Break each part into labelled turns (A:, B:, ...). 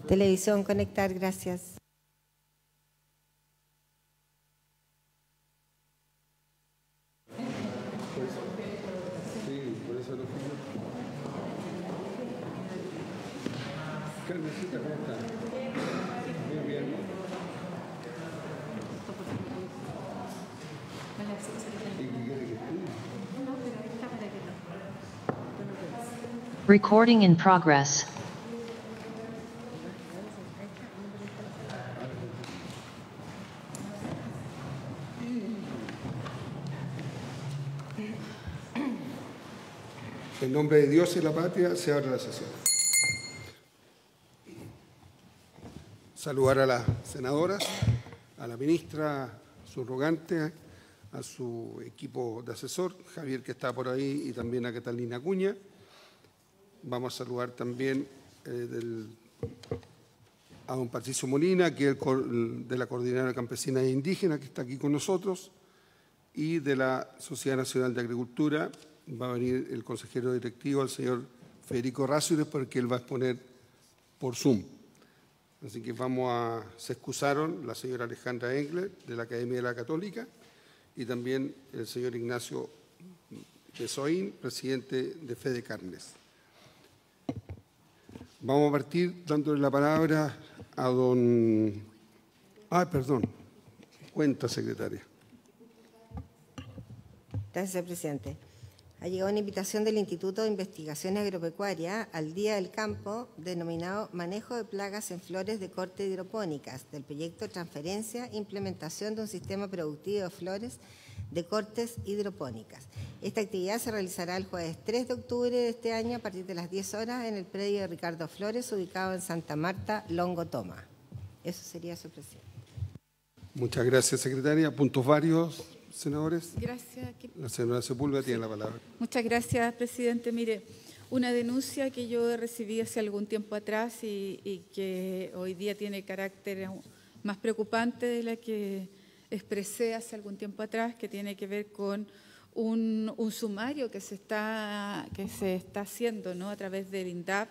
A: Televisión conectar, gracias.
B: Carmencita, ¿cómo está? Muy bien. ¿Y qué quiere que estudie?
C: Recording in progress.
B: En nombre de Dios y la patria se abre la sesión. Saludar a las senadoras, a la ministra subrogante, a su equipo de asesor, Javier que está por ahí, y también a Catalina Acuña. Vamos a saludar también a don Patricio Molina, que es de la Coordinadora Campesina e Indígena, que está aquí con nosotros, y de la Sociedad Nacional de Agricultura. Va a venir el consejero directivo, el señor Federico Rásures, porque él va a exponer por Zoom. Así que se excusaron la señora Alejandra Engler, de la Academia de la Católica, y también el señor Ignacio Besoín, presidente de Fede Carnes. Vamos a partir dándole la palabra a don... Cuenta, secretaria.
A: Gracias, señor presidente. Ha llegado una invitación del Instituto de Investigaciones Agropecuarias al Día del Campo, denominado Manejo de Plagas en Flores de Corte Hidropónicas, del proyecto Transferencia e Implementación de un Sistema Productivo de Flores de Cortes Hidropónicas. Esta actividad se realizará el jueves 3 de octubre de este año a partir de las 10 horas en el predio de Ricardo Flores, ubicado en Santa Marta, Longo Toma. Eso sería, señor presidente.
B: Muchas gracias, secretaria. Puntos varios, senadores.
D: Gracias.
B: La señora Sepúlveda tiene la palabra.
D: Muchas gracias, presidente. Mire, una denuncia que yo recibí hace algún tiempo atrás y que hoy día tiene carácter más preocupante de la que expresé hace algún tiempo atrás, que tiene que ver con un sumario que se está haciendo, ¿no?, a través del INDAP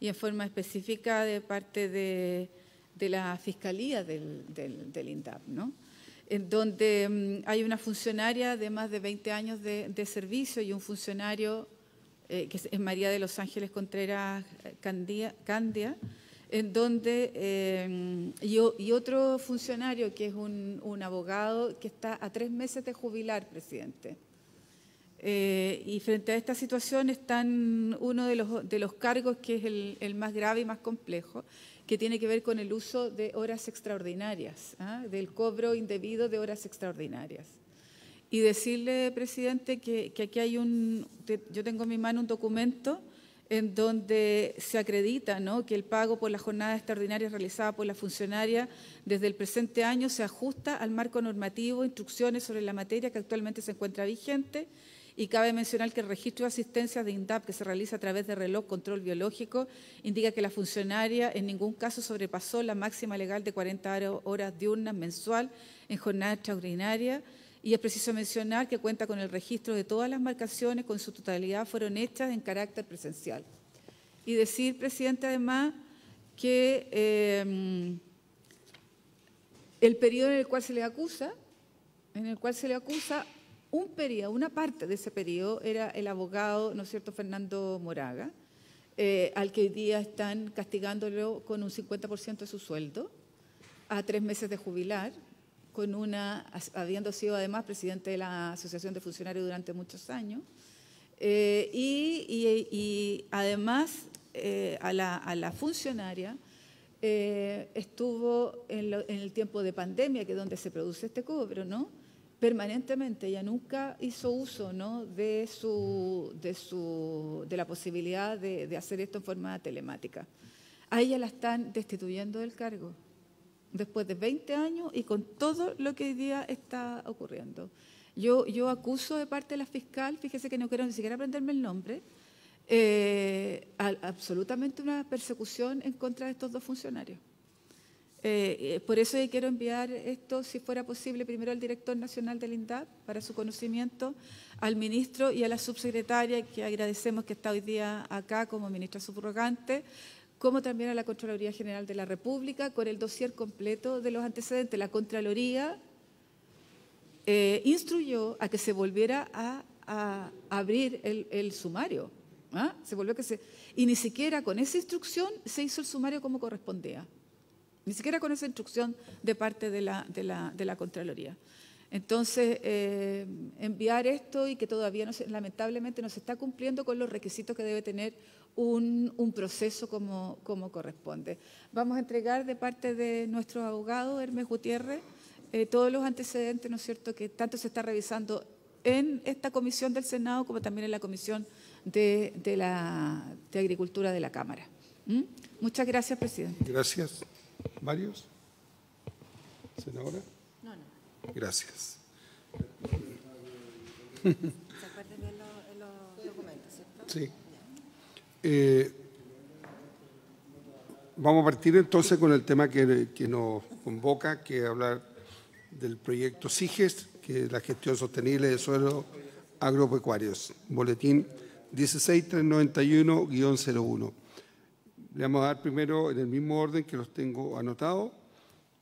D: y en forma específica de parte de la Fiscalía del INDAP, ¿no?, en donde hay una funcionaria de más de 20 años de servicio y un funcionario que es María de los Ángeles Contreras Candia, en donde y otro funcionario que es un abogado que está a 3 meses de jubilar, presidente. Y frente a esta situación están uno de los cargos que es el más grave y más complejo, que tiene que ver con el uso de horas extraordinarias, del cobro indebido de horas extraordinarias. Y decirle, presidente, que aquí hay yo tengo en mi mano un documento en donde se acredita, ¿no?, que el pago por la jornada extraordinaria realizada por la funcionaria desde el presente año se ajusta al marco normativo, instrucciones sobre la materia que actualmente se encuentra vigente. Y cabe mencionar que el registro de asistencia de INDAP, que se realiza a través de reloj control biológico, indica que la funcionaria en ningún caso sobrepasó la máxima legal de 40 horas diurnas mensual en jornada extraordinaria. Y es preciso mencionar que cuenta con el registro de todas las marcaciones, con su totalidad fueron hechas en carácter presencial. Y decir, presidente, además, que el periodo en el cual se le acusa, una parte de ese periodo era el abogado, ¿no es cierto?, Fernando Moraga, al que hoy día están castigándolo con un 50% de su sueldo, a 3 meses de jubilar, habiendo sido además presidente de la Asociación de Funcionarios durante muchos años, y además a la funcionaria estuvo en el tiempo de pandemia, que es donde se produce este cobro, ¿no?, permanentemente. Ella nunca hizo uso, ¿no?, de la posibilidad de hacer esto en forma telemática. A ella la están destituyendo del cargo después de 20 años y con todo lo que hoy día está ocurriendo. Yo acuso de parte de la fiscal, fíjese que no quiero ni siquiera aprenderme el nombre, absolutamente una persecución en contra de estos 2 funcionarios. Por eso yo quiero enviar esto, si fuera posible, primero al director nacional del INDAP, para su conocimiento, al ministro y a la subsecretaria, que agradecemos que está hoy día acá como ministra subrogante, como también a la Contraloría General de la República, con el dossier completo de los antecedentes. La Contraloría instruyó a que se volviera a abrir el sumario. Se volvió y ni siquiera con esa instrucción se hizo el sumario como correspondía. Ni siquiera con esa instrucción de parte de la Contraloría. Entonces, enviar esto y que todavía lamentablemente no se está cumpliendo con los requisitos que debe tener un proceso como corresponde. Vamos a entregar de parte de nuestro abogado, Hermes Gutiérrez, todos los antecedentes, ¿no es cierto?, que tanto se está revisando en esta comisión del Senado como también en la comisión de Agricultura de la Cámara. Muchas gracias, presidente.
B: Gracias. ¿Varios? ¿Senadora?
A: No.
B: Gracias.
A: ¿Se acuerdan bien los documentos, cierto?
B: Sí. Vamos a partir entonces con el tema que nos convoca, que es hablar del proyecto SIGES, que es la gestión sostenible de suelos agropecuarios, boletín 16391-01. Le vamos a dar primero, en el mismo orden que los tengo anotados,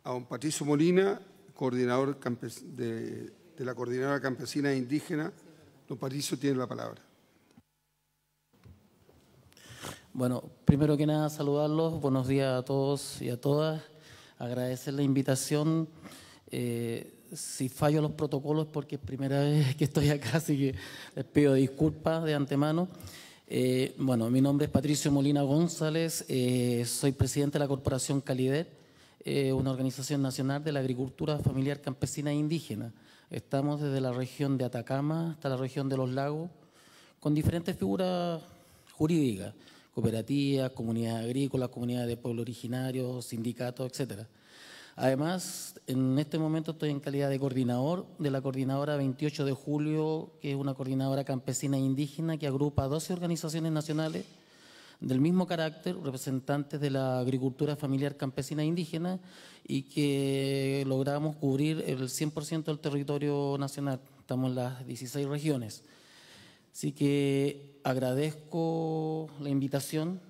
B: a don Patricio Molina, coordinador de la Coordinadora Campesina e Indígena. Don Patricio tiene la palabra.
C: Bueno, primero que nada saludarlos, buenos días a todos y a todas, agradecer la invitación. Si fallo los protocolos porque es primera vez que estoy acá, así que les pido disculpas de antemano. Bueno, mi nombre es Patricio Molina González, soy presidente de la Corporación Calidet, una organización nacional de la agricultura familiar campesina e indígena. Estamos desde la región de Atacama hasta la región de los lagos, con diferentes figuras jurídicas, cooperativas, comunidades agrícolas, comunidades de pueblos originarios, sindicatos, etcétera. Además, en este momento estoy en calidad de coordinador de la Coordinadora 28 de Julio, que es una coordinadora campesina e indígena que agrupa a 12 organizaciones nacionales del mismo carácter, representantes de la agricultura familiar campesina e indígena, y que logramos cubrir el 100% del territorio nacional. Estamos en las 16 regiones. Así que agradezco la invitación,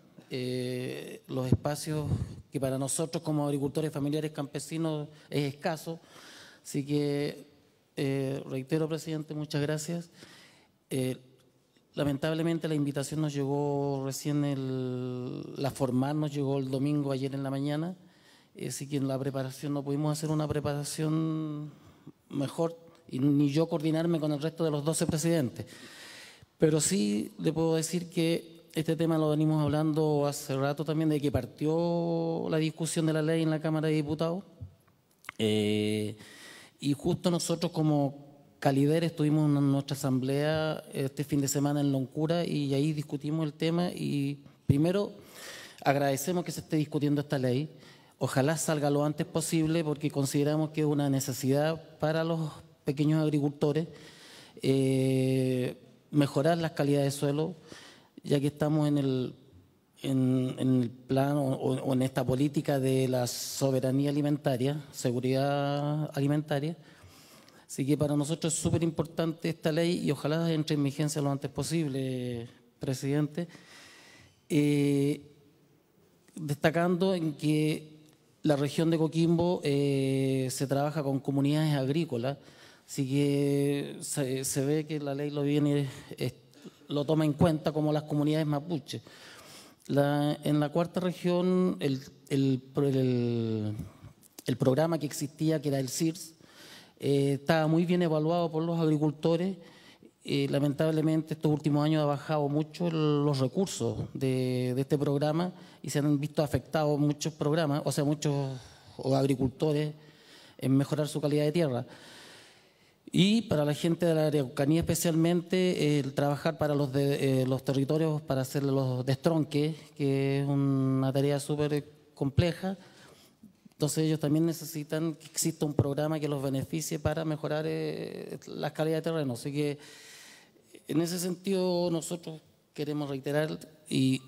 C: los espacios que para nosotros como agricultores familiares campesinos es escaso. Así que reitero, presidente, muchas gracias. Lamentablemente la invitación nos llegó recién, la formal nos llegó el domingo, ayer en la mañana, así que en la preparación no pudimos hacer una preparación mejor y ni yo coordinarme con el resto de los 12 presidentes. Pero sí le puedo decir que este tema lo venimos hablando hace rato también, de que partió la discusión de la ley en la Cámara de Diputados, y justo nosotros como Calider estuvimos en nuestra asamblea este fin de semana en Loncura y ahí discutimos el tema y primero agradecemos que se esté discutiendo esta ley. Ojalá salga lo antes posible porque consideramos que es una necesidad para los pequeños agricultores mejorar las calidades de suelo, ya que estamos en el plan o en esta política de la soberanía alimentaria, seguridad alimentaria. Así que para nosotros es súper importante esta ley y ojalá entre en vigencia lo antes posible, presidente. Destacando en que la región de Coquimbo se trabaja con comunidades agrícolas, así que se ve que la ley lo toma en cuenta como las comunidades mapuche. En la cuarta región, el programa que existía, que era el CIRS, estaba muy bien evaluado por los agricultores. Lamentablemente estos últimos años ha bajado mucho los recursos de este programa y se han visto afectados muchos programas, o sea, muchos agricultores en mejorar su calidad de tierra. Y para la gente de la Araucanía especialmente, el trabajar para los territorios, para hacer los destronques, que es una tarea súper compleja. Entonces ellos también necesitan que exista un programa que los beneficie para mejorar la calidad de terreno. Así que en ese sentido nosotros queremos reiterar e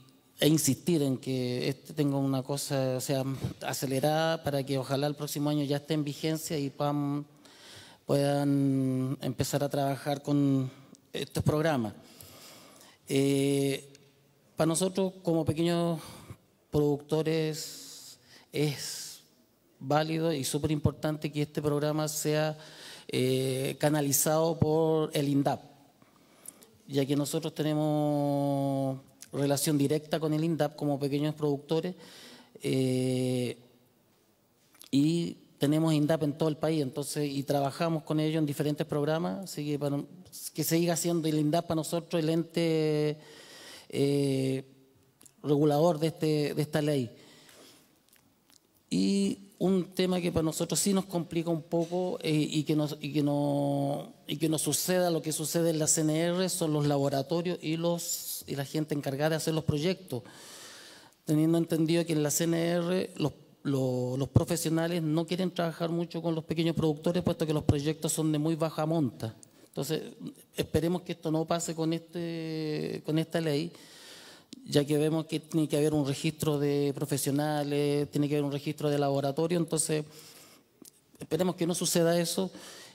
C: insistir en que tenga una cosa, o sea, acelerada para que ojalá el próximo año ya esté en vigencia y puedan empezar a trabajar con estos programas. Para nosotros como pequeños productores es válido y súper importante que este programa sea canalizado por el INDAP, ya que nosotros tenemos relación directa con el INDAP como pequeños productores y tenemos INDAP en todo el país, entonces, y trabajamos con ellos en diferentes programas, así que que siga siendo el INDAP para nosotros el ente regulador de esta ley. Y un tema que para nosotros sí nos complica un poco y que no suceda lo que sucede en la CNR son los laboratorios y la gente encargada de hacer los proyectos, teniendo entendido que en la CNR los profesionales no quieren trabajar mucho con los pequeños productores, puesto que los proyectos son de muy baja monta. Entonces, esperemos que esto no pase con esta ley, ya que vemos que tiene que haber un registro de profesionales, tiene que haber un registro de laboratorio, entonces esperemos que no suceda eso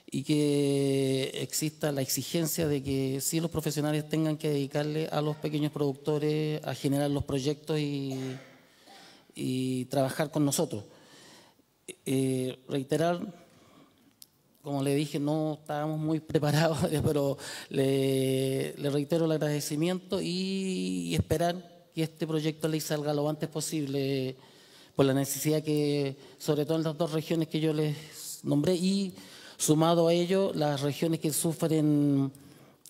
C: y que exista la exigencia de que sí los profesionales tengan que dedicarle a los pequeños productores a generar los proyectos y trabajar con nosotros. Reiterar, como le dije, no estábamos muy preparados, pero le reitero el agradecimiento y esperar que este proyecto de ley salga lo antes posible por la necesidad que, sobre todo en las dos regiones que yo les nombré y sumado a ello las regiones que sufren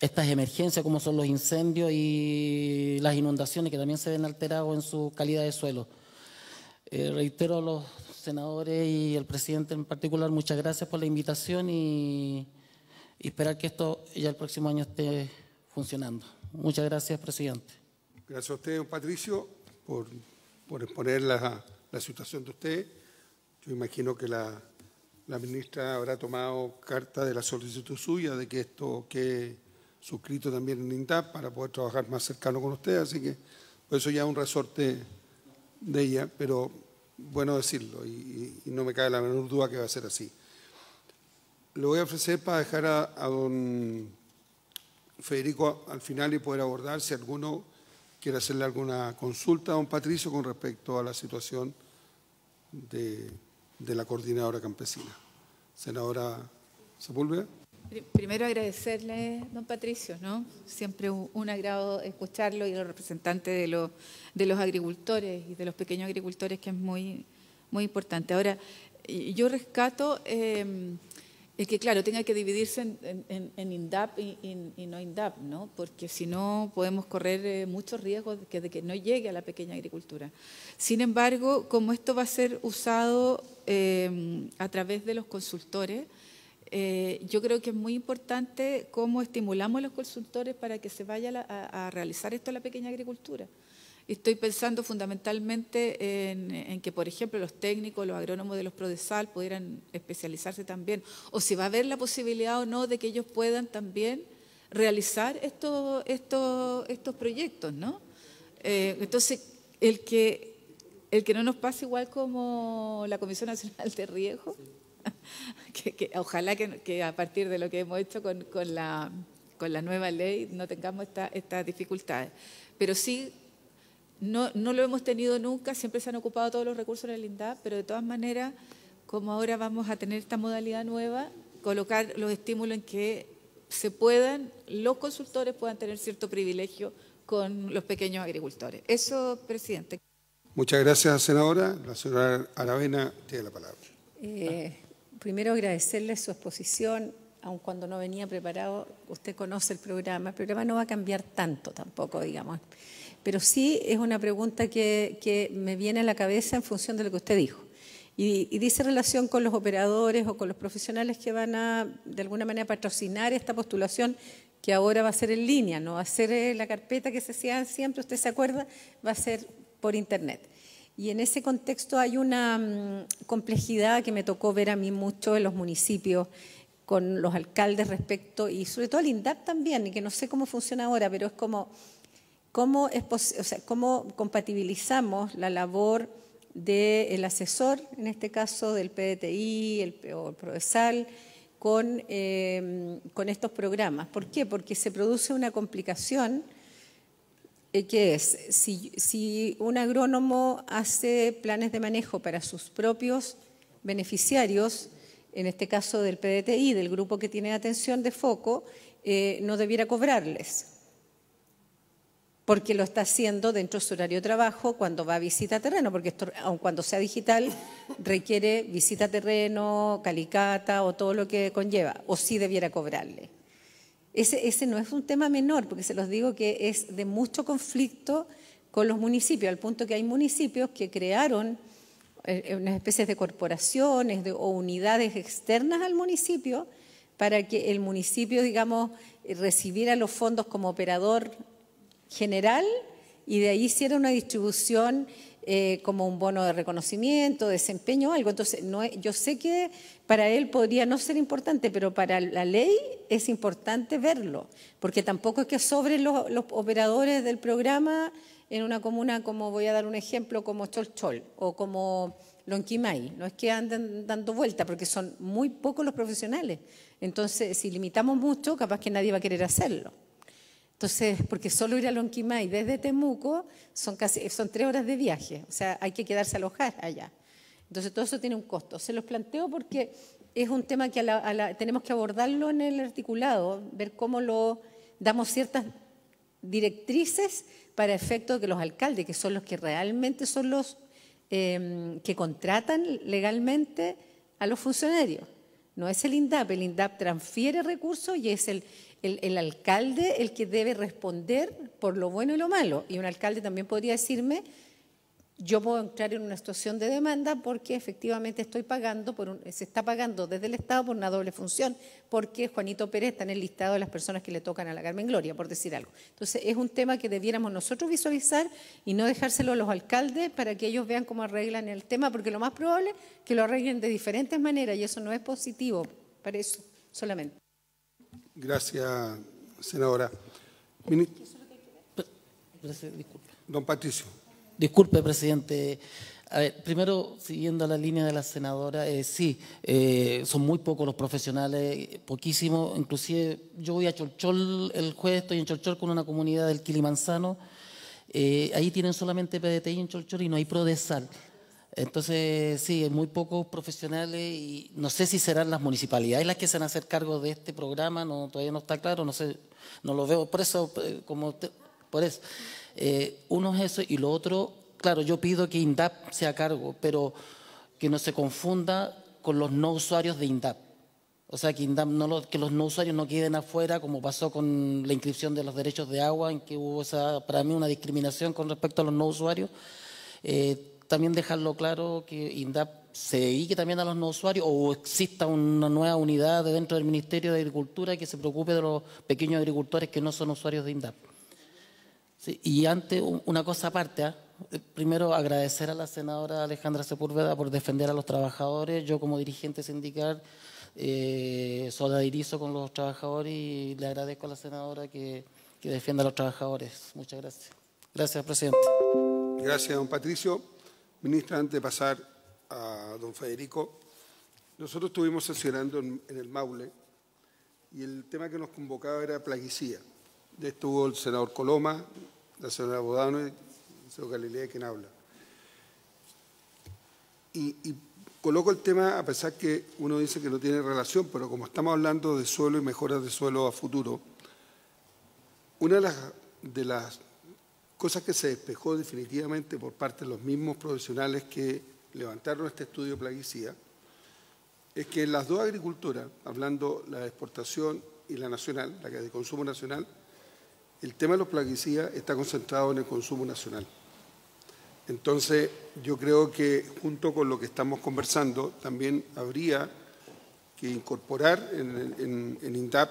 C: estas emergencias como son los incendios y las inundaciones que también se ven alterados en su calidad de suelo. Reitero a los senadores y al presidente en particular, muchas gracias por la invitación y esperar que esto ya el próximo año esté funcionando. Muchas gracias, presidente.
B: Gracias a usted, don Patricio, por exponer la situación de usted. Yo imagino que la ministra habrá tomado carta de la solicitud suya de que esto quede suscrito también en INDAP para poder trabajar más cercano con usted, así que por eso ya es un resorte de ella, pero bueno decirlo y no me cabe la menor duda que va a ser así. Le voy a ofrecer para dejar a don Federico al final y poder abordar si alguno quiere hacerle alguna consulta a don Patricio con respecto a la situación de la coordinadora campesina. Senadora Sepúlveda.
D: Primero agradecerle, don Patricio, ¿no? Siempre un agrado escucharlo y los representantes de los agricultores y de los pequeños agricultores, que es muy, muy importante. Ahora, yo rescato el que, claro, tenga que dividirse en INDAP y no INDAP, ¿no? Porque si no podemos correr muchos riesgos de que no llegue a la pequeña agricultura. Sin embargo, como esto va a ser usado a través de los consultores, yo creo que es muy importante cómo estimulamos a los consultores para que se vaya a realizar esto en la pequeña agricultura. Estoy pensando fundamentalmente en que, por ejemplo, los técnicos, los agrónomos de los Prodesal pudieran especializarse también, o si va a haber la posibilidad o no de que ellos puedan también realizar estos proyectos, ¿no? Entonces, el que no nos pase igual como la Comisión Nacional de Riesgo, que ojalá que a partir de lo que hemos hecho con la nueva ley no tengamos estas dificultades. Pero sí, no lo hemos tenido nunca, siempre se han ocupado todos los recursos en el INDAP, pero de todas maneras, como ahora vamos a tener esta modalidad nueva, colocar los estímulos en que los consultores puedan tener cierto privilegio con los pequeños agricultores. Eso, presidente.
B: Muchas gracias, senadora. La señora Aravena tiene la palabra.
E: Primero agradecerle su exposición, aun cuando no venía preparado. Usted conoce el programa no va a cambiar tanto tampoco, digamos. Pero sí es una pregunta que me viene a la cabeza en función de lo que usted dijo. Y dice relación con los operadores o con los profesionales que van a, de alguna manera, patrocinar esta postulación que ahora va a ser en línea, no va a ser la carpeta que se hacía siempre, usted se acuerda, va a ser por Internet. Y en ese contexto hay una complejidad que me tocó ver a mí mucho en los municipios con los alcaldes respecto, y sobre todo el INDAP también, y que no sé cómo funciona ahora, pero es cómo compatibilizamos la labor del asesor, en este caso del PDTI o el Prodesal, con estos programas. ¿Por qué? Porque se produce una complicación que es, si un agrónomo hace planes de manejo para sus propios beneficiarios, en este caso del PDTI, del grupo que tiene atención de foco, no debiera cobrarles, porque lo está haciendo dentro de su horario de trabajo cuando va a visita a terreno, porque esto, aun cuando sea digital, requiere visita a terreno, calicata o todo lo que conlleva, o sí debiera cobrarle. Ese no es un tema menor, porque se los digo que es de mucho conflicto con los municipios, al punto que hay municipios que crearon unas especies de corporaciones o unidades externas al municipio para que el municipio, digamos, recibiera los fondos como operador general y de ahí hiciera una distribución como un bono de reconocimiento, desempeño o algo. Entonces, yo sé que para él podría no ser importante, pero para la ley es importante verlo, porque tampoco es que sobren los operadores del programa en una comuna, como voy a dar un ejemplo, como Cholchol o como Lonquimay. No es que anden dando vuelta, porque son muy pocos los profesionales. Entonces, si limitamos mucho, capaz que nadie va a querer hacerlo. Entonces, porque solo ir a Lonquimay desde Temuco son 3 horas de viaje, o sea, hay que quedarse a alojar allá. Entonces, todo eso tiene un costo. Se los planteo porque es un tema que tenemos que abordarlo en el articulado, ver cómo lo damos ciertas directrices para efecto de que los alcaldes, que son los que realmente son los que contratan legalmente a los funcionarios. No es el INDAP transfiere recursos y es el alcalde el que debe responder por lo bueno y lo malo. Y un alcalde también podría decirme, yo puedo entrar en una situación de demanda porque efectivamente estoy pagando, se está pagando desde el Estado por una doble función, porque Juanito Pérez está en el listado de las personas que le tocan a la Carmen Gloria, por decir algo. Entonces, es un tema que debiéramos nosotros visualizar y no dejárselo a los alcaldes para que ellos vean cómo arreglan el tema, porque lo más probable es que lo arreglen de diferentes maneras y eso no es positivo para eso solamente.
B: Gracias, senadora. Don Patricio.
C: Disculpe, presidente. A ver, primero, siguiendo la línea de la senadora, sí, son muy pocos los profesionales, poquísimos. Inclusive, yo voy a Cholchol el jueves, estoy en Cholchol con una comunidad del Quilimanzano. Ahí tienen solamente PDTI en Cholchol y no hay PRODESAL. Entonces, sí, muy pocos profesionales y no sé si serán las municipalidades las que se van a hacer cargo de este programa, todavía no está claro, no sé, no lo veo. Por eso, uno es eso y lo otro, claro, yo pido que INDAP sea a cargo, pero que no se confunda con los no usuarios de INDAP. O sea, que que los no usuarios no queden afuera, como pasó con la inscripción de los derechos de agua, en que hubo para mí una discriminación con respecto a los no usuarios. También dejarlo claro que INDAP se dedique también a los no usuarios o exista una nueva unidad dentro del Ministerio de Agricultura que se preocupe de los pequeños agricultores que no son usuarios de INDAP. Sí, y antes, una cosa aparte, primero agradecer a la senadora Alejandra Sepúlveda por defender a los trabajadores. Yo como dirigente sindical solidarizo con los trabajadores y le agradezco a la senadora que defienda a los trabajadores. Muchas gracias. Gracias, presidente.
B: Gracias, don Patricio. Ministra, antes de pasar a don Federico, nosotros estuvimos sesionando en el Maule y el tema que nos convocaba era plaguicida. Estuvo el senador Coloma, la senadora Bodano y el senador Galilea, quien habla. Y coloco el tema, a pesar que uno dice que no tiene relación, pero como estamos hablando de suelo y mejoras de suelo a futuro, una de las cosas que se despejó definitivamente por parte de los mismos profesionales que levantaron este estudio plaguicida, es que en las dos agriculturas, hablando la de exportación y la nacional, la que es de consumo nacional, el tema de los plaguicidas está concentrado en el consumo nacional. Entonces, yo creo que junto con lo que estamos conversando, también habría que incorporar en INDAP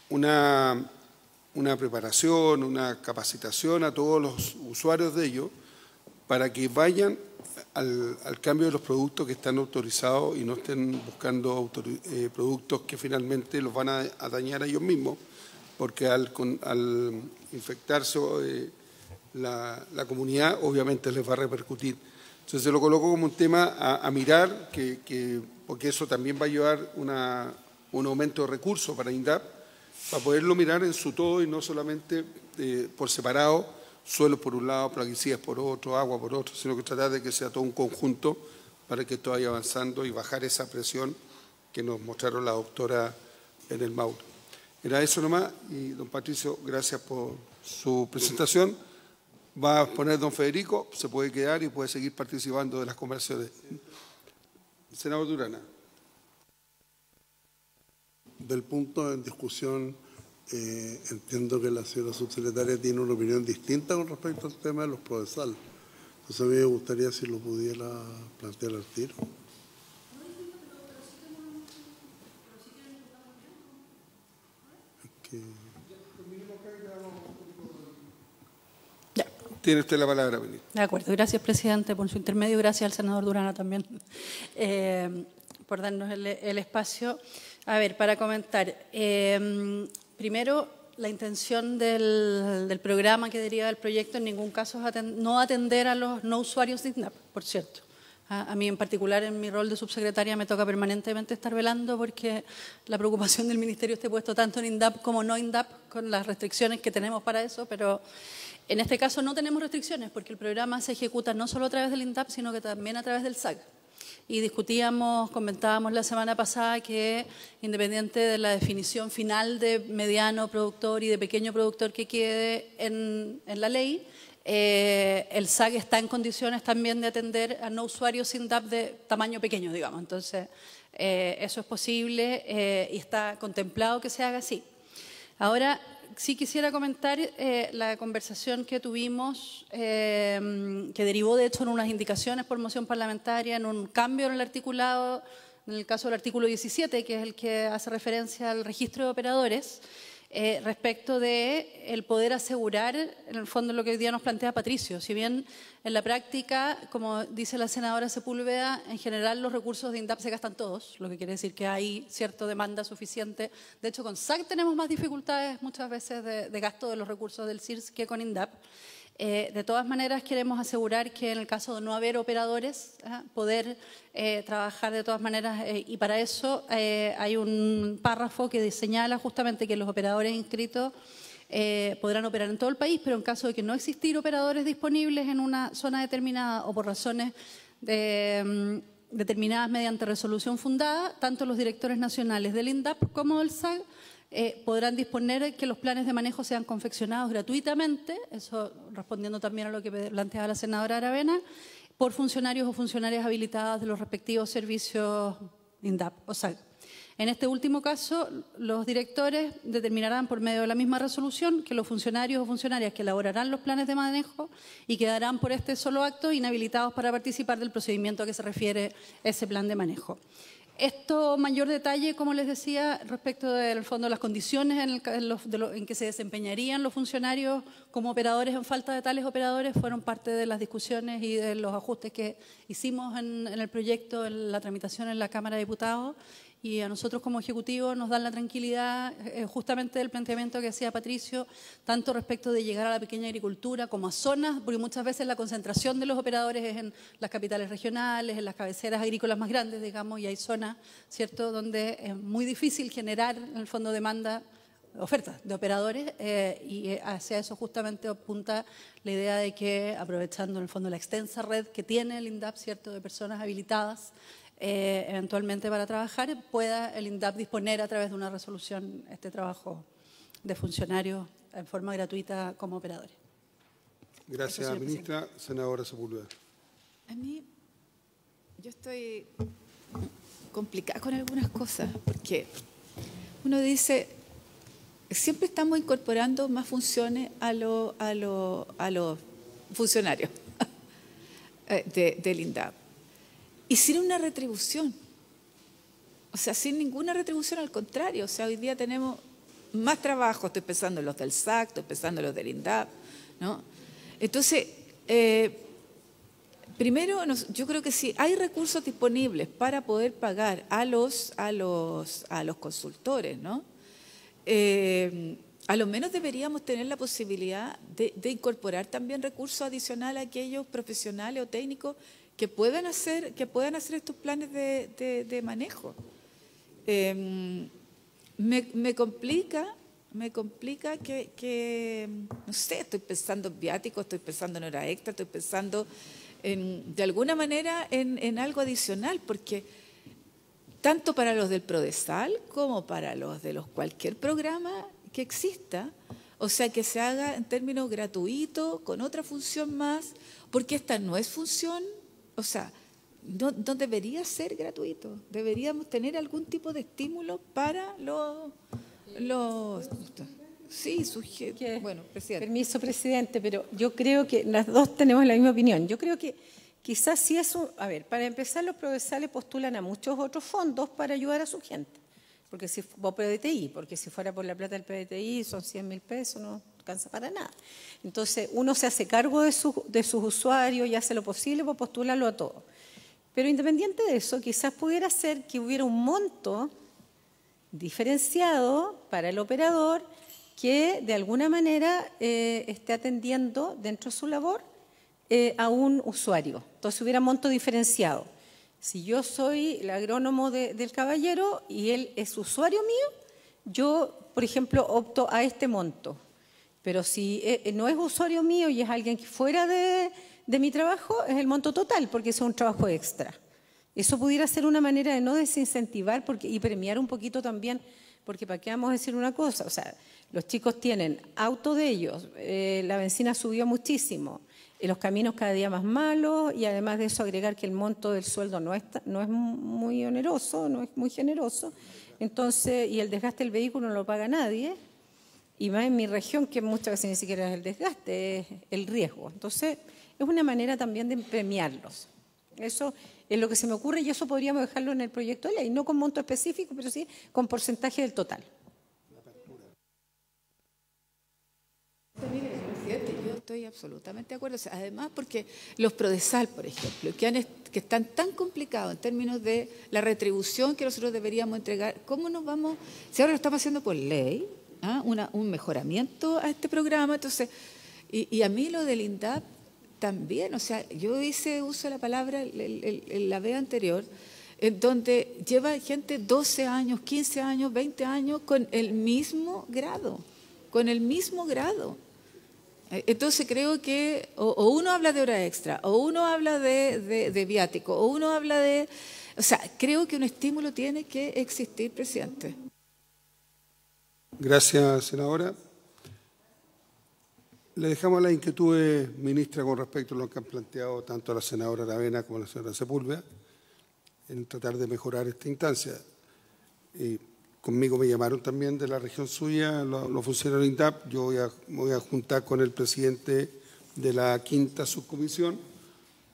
B: una preparación, una capacitación a todos los usuarios de ello para que vayan al cambio de los productos que están autorizados y no estén buscando productos que finalmente los van a dañar a ellos mismos, porque al infectarse la comunidad obviamente les va a repercutir. Entonces se lo coloco como un tema a mirar, porque eso también va a llevar un aumento de recursos para INDAP para poderlo mirar en su todo y no solamente por separado, suelos por un lado, plaguicidas por otro, agua por otro, sino que tratar de que sea todo un conjunto para que esto vaya avanzando y bajar esa presión que nos mostraron la doctora en el Maule. Era eso nomás, y don Patricio, gracias por su presentación. Va a exponer don Federico, se puede quedar y puede seguir participando de las conversaciones. Senador Durana.
F: Del punto en discusión, entiendo que la señora subsecretaria tiene una opinión distinta con respecto al tema de los procesales. Entonces a mí me gustaría si lo pudiera plantear al tiro.
B: Tiene usted la palabra, ministro.
G: De acuerdo. Gracias, presidente, por su intermedio. Gracias al senador Durana también por darnos el espacio. A ver, para comentar. Primero, la intención del programa que deriva del proyecto en ningún caso es no atender a los no usuarios de INDAP, por cierto. A mí en particular, en mi rol de subsecretaria, me toca permanentemente estar velando porque la preocupación del Ministerio esté puesto tanto en INDAP como no INDAP, con las restricciones que tenemos para eso, pero en este caso no tenemos restricciones porque el programa se ejecuta no solo a través del INDAP, sino que también a través del SAG. Y comentábamos la semana pasada que independiente de la definición final de mediano productor y de pequeño productor que quede en la ley, el SAG está en condiciones también de atender a no usuarios INDAP de tamaño pequeño, digamos. Entonces, eso es posible y está contemplado que se haga así. Ahora, sí quisiera comentar la conversación que tuvimos, que derivó de hecho en unas indicaciones por moción parlamentaria, en un cambio en el articulado, en el caso del artículo 17, que es el que hace referencia al registro de operadores, respecto de el poder asegurar, en el fondo lo que hoy día nos plantea Patricio. Si bien en la práctica, como dice la senadora Sepúlveda, en general los recursos de INDAP se gastan todos, lo que quiere decir que hay cierta demanda suficiente. De hecho, con SAC tenemos más dificultades muchas veces de gasto de los recursos del CIRS que con INDAP. De todas maneras, queremos asegurar que en el caso de no haber operadores, poder trabajar de todas maneras, y para eso hay un párrafo que señala justamente que los operadores inscritos podrán operar en todo el país, pero en caso de que no existir operadores disponibles en una zona determinada o por razones determinadas mediante resolución fundada, tanto los directores nacionales del INDAP como del SAG podrán disponer que los planes de manejo sean confeccionados gratuitamente, eso respondiendo también a lo que planteaba la senadora Aravena, por funcionarios o funcionarias habilitadas de los respectivos servicios INDAP o SAG. En este último caso, los directores determinarán por medio de la misma resolución que los funcionarios o funcionarias que elaborarán los planes de manejo y quedarán por este solo acto inhabilitados para participar del procedimiento a que se refiere ese plan de manejo. Esto mayor detalle, como les decía, respecto del fondo de las condiciones en que se desempeñarían los funcionarios como operadores en falta de tales operadores, fueron parte de las discusiones y de los ajustes que hicimos en el proyecto, en la tramitación en la Cámara de Diputados. Y a nosotros como Ejecutivo nos dan la tranquilidad justamente del planteamiento que hacía Patricio, tanto respecto de llegar a la pequeña agricultura como a zonas, porque muchas veces la concentración de los operadores es en las capitales regionales, en las cabeceras agrícolas más grandes, digamos, y hay zonas, ¿cierto?, donde es muy difícil generar, en el fondo, demanda, ofertas de operadores, y hacia eso justamente apunta la idea de que, aprovechando en el fondo la extensa red que tiene el INDAP, ¿cierto?, de personas habilitadas, eventualmente para trabajar, pueda el INDAP disponer a través de una resolución este trabajo de funcionarios en forma gratuita como operadores.
B: Gracias,
G: Eso,
B: ministra. Senadora Sepúlveda.
D: A mí, yo estoy complicada con algunas cosas, porque uno dice, siempre estamos incorporando más funciones a los funcionarios del INDAP. Y sin una retribución, o sea, sin ninguna retribución, al contrario. O sea, hoy día tenemos más trabajo, estoy pensando en los del SAC, estoy pensando en los del INDAP, ¿no? Entonces, primero, yo creo que si hay recursos disponibles para poder pagar a los consultores, ¿no? A lo menos deberíamos tener la posibilidad de incorporar también recursos adicionales a aquellos profesionales o técnicos que puedan hacer estos planes de manejo. Me complica me complica que, no sé, estoy pensando en viáticos, estoy pensando en hora extra, estoy pensando de alguna manera en algo adicional, porque tanto para los del Prodesal como para los de cualquier programa que exista, o sea, que se haga en términos gratuitos, con otra función más, porque esta no es función, o sea, no debería ser gratuito. Deberíamos tener algún tipo de estímulo para sí, bueno, presidente.
E: Permiso, presidente, pero yo creo que las dos tenemos la misma opinión. Yo creo que quizás sí es a ver, para empezar, los prodesales postulan a muchos otros fondos para ayudar a su gente. Porque si o PDTI, porque si fuera por la plata del PDTI son 100.000 pesos, no alcanza para nada. Entonces, uno se hace cargo de sus usuarios y hace lo posible por postularlo a todos. Pero independiente de eso, quizás pudiera ser que hubiera un monto diferenciado para el operador que de alguna manera esté atendiendo dentro de su labor a un usuario. Entonces hubiera monto diferenciado. Si yo soy el agrónomo del caballero y él es usuario mío, yo, por ejemplo, opto a este monto. Pero si no es usuario mío y es alguien que fuera de mi trabajo, es el monto total, porque es un trabajo extra. Eso pudiera ser una manera de no desincentivar y premiar un poquito también, porque para qué vamos a decir una cosa, o sea, los chicos tienen auto de ellos, la benzina subió muchísimo, los caminos cada día más malos, y además de eso agregar que el monto del sueldo no es muy oneroso, no es muy generoso, entonces, y el desgaste del vehículo no lo paga nadie, y más en mi región, que muchas veces ni siquiera es el desgaste, es el riesgo. Entonces, es una manera también de premiarlos. Eso es lo que se me ocurre, y eso podríamos dejarlo en el proyecto de ley, no con monto específico, pero sí con porcentaje del total.
D: Mire, presidente, yo estoy absolutamente de acuerdo. O sea, además, porque los Prodesal, por ejemplo, que están tan complicados en términos de la retribución que nosotros deberíamos entregar, ¿cómo nos vamos? Si ahora lo estamos haciendo por ley, un mejoramiento a este programa, entonces, y a mí lo del INDAP también, o sea, yo hice uso de la palabra en la vez anterior, en donde lleva gente 12 años, 15 años, 20 años con el mismo grado, Entonces creo que o uno habla de hora extra, o uno habla de viático, o uno habla de... O sea, creo que un estímulo tiene que existir, presidente.
B: Gracias, senadora. Le dejamos las inquietudes, ministra, con respecto a lo que han planteado tanto la senadora Aravena como la señora Sepúlveda, en tratar de mejorar esta instancia. Conmigo me llamaron también de la región suya los funcionarios del INDAP. Yo me voy a juntar con el presidente de la quinta subcomisión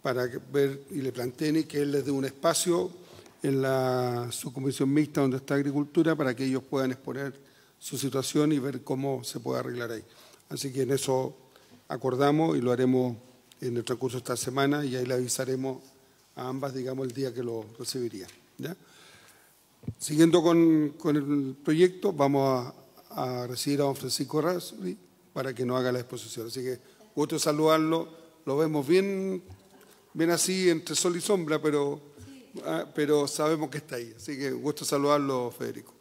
B: para ver y le planteen y que él les dé un espacio en la subcomisión mixta donde está agricultura para que ellos puedan exponer su situación y ver cómo se puede arreglar ahí. Así que en eso acordamos y lo haremos en el transcurso de esta semana y ahí le avisaremos a ambas, digamos, el día que lo recibirían, ¿ya? Siguiendo con el proyecto, vamos a recibir a don Francisco Rasuri para que nos haga la exposición. Así que gusto saludarlo, lo vemos bien así entre sol y sombra, pero sabemos que está ahí. Así que gusto saludarlo, Federico.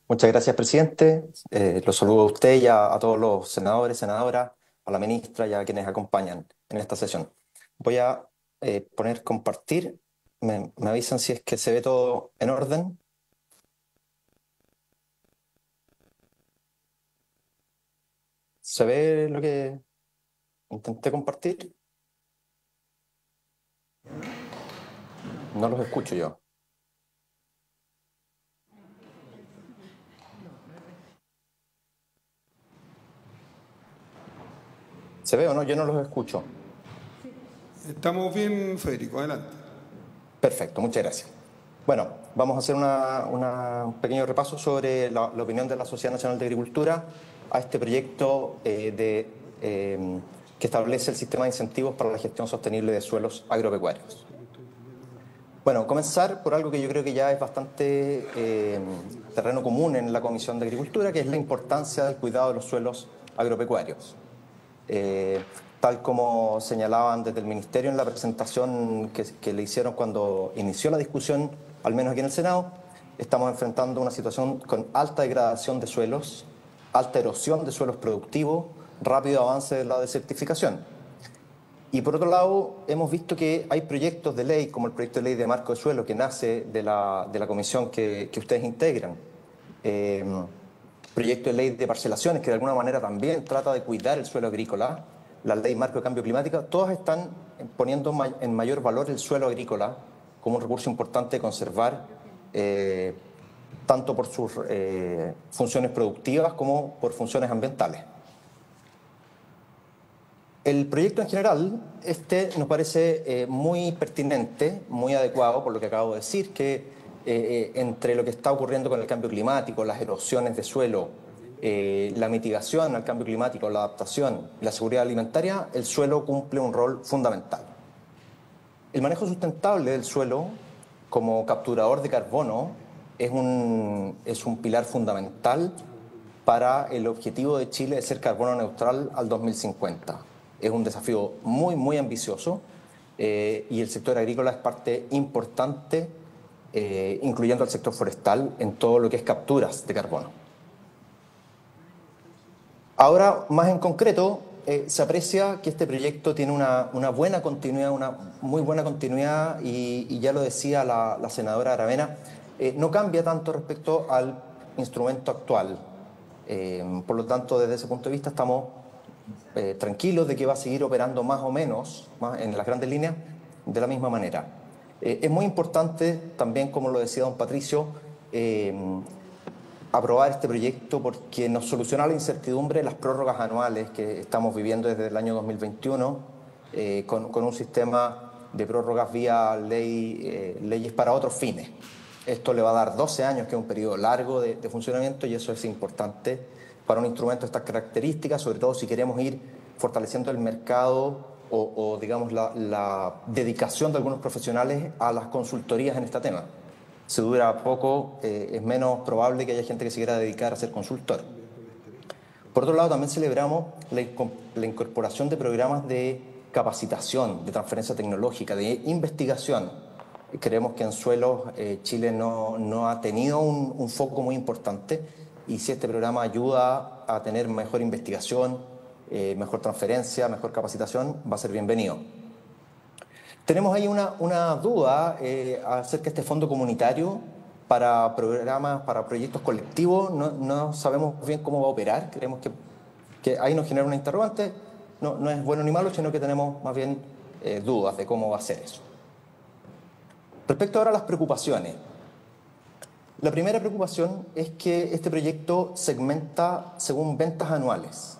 H: Muchas gracias, presidente. Lo saludo a usted y a todos los senadores, senadoras, a la ministra y a quienes acompañan en esta sesión. Voy a poner compartir. Me avisan si es que se ve todo en orden. ¿Se ve lo que intenté compartir? No los escucho yo. ¿Se ve o no? Yo no los escucho.
B: Estamos bien, Federico. Adelante.
H: Perfecto, muchas gracias. Bueno, vamos a hacer un pequeño repaso sobre la opinión de la Sociedad Nacional de Agricultura a este proyecto que establece el sistema de incentivos para la gestión sostenible de suelos agropecuarios. Bueno, comenzar por algo que yo creo que ya es bastante terreno común en la Comisión de Agricultura, que es la importancia del cuidado de los suelos agropecuarios. Tal como señalaban desde el Ministerio en la presentación que le hicieron cuando inició la discusión, al menos aquí en el Senado, estamos enfrentando una situación con alta degradación de suelos, alta erosión de suelos productivos, rápido avance de la desertificación. Y por otro lado, hemos visto que hay proyectos de ley, como el proyecto de ley de marco de suelo que nace de la comisión que ustedes integran, proyecto de ley de parcelaciones que de alguna manera también trata de cuidar el suelo agrícola, la ley marco de cambio climático, todas están poniendo en mayor valor el suelo agrícola como un recurso importante de conservar, tanto por sus funciones productivas como por funciones ambientales. El proyecto en general, nos parece muy pertinente, muy adecuado por lo que acabo de decir, que entre lo que está ocurriendo con el cambio climático, las erosiones de suelo, la mitigación al cambio climático, la adaptación y la seguridad alimentaria, el suelo cumple un rol fundamental. El manejo sustentable del suelo como capturador de carbono es un pilar fundamental para el objetivo de Chile de ser carbono neutral al 2050. Es un desafío muy, muy ambicioso y el sector agrícola es parte importante, incluyendo al sector forestal, en todo lo que es capturas de carbono. Ahora, más en concreto, se aprecia que este proyecto tiene una buena continuidad, una muy buena continuidad, y ya lo decía la senadora Aravena, no cambia tanto respecto al instrumento actual. Por lo tanto, desde ese punto de vista estamos tranquilos de que va a seguir operando más o menos, en las grandes líneas, de la misma manera. Es muy importante también, como lo decía don Patricio, aprobar este proyecto porque nos soluciona la incertidumbre de las prórrogas anuales que estamos viviendo desde el año 2021, con un sistema de prórrogas vía leyes para otros fines. Esto le va a dar 12 años, que es un periodo largo de funcionamiento, y eso es importante para un instrumento de estas características, sobre todo si queremos ir fortaleciendo el mercado o digamos, la dedicación de algunos profesionales a las consultorías en este tema. Si dura poco, es menos probable que haya gente que se quiera dedicar a ser consultor. Por otro lado, también celebramos la incorporación de programas de capacitación, de transferencia tecnológica, de investigación. Creemos que en suelos Chile no ha tenido un foco muy importante, y si este programa ayuda a tener mejor investigación, mejor transferencia, mejor capacitación, va a ser bienvenido. Tenemos ahí una duda acerca de este fondo comunitario para programas, para proyectos colectivos. No sabemos bien cómo va a operar. Creemos que ahí nos genera una interrogante. No es bueno ni malo, sino que tenemos más bien dudas de cómo va a ser eso. Respecto ahora a las preocupaciones. La primera preocupación es que este proyecto segmenta según ventas anuales.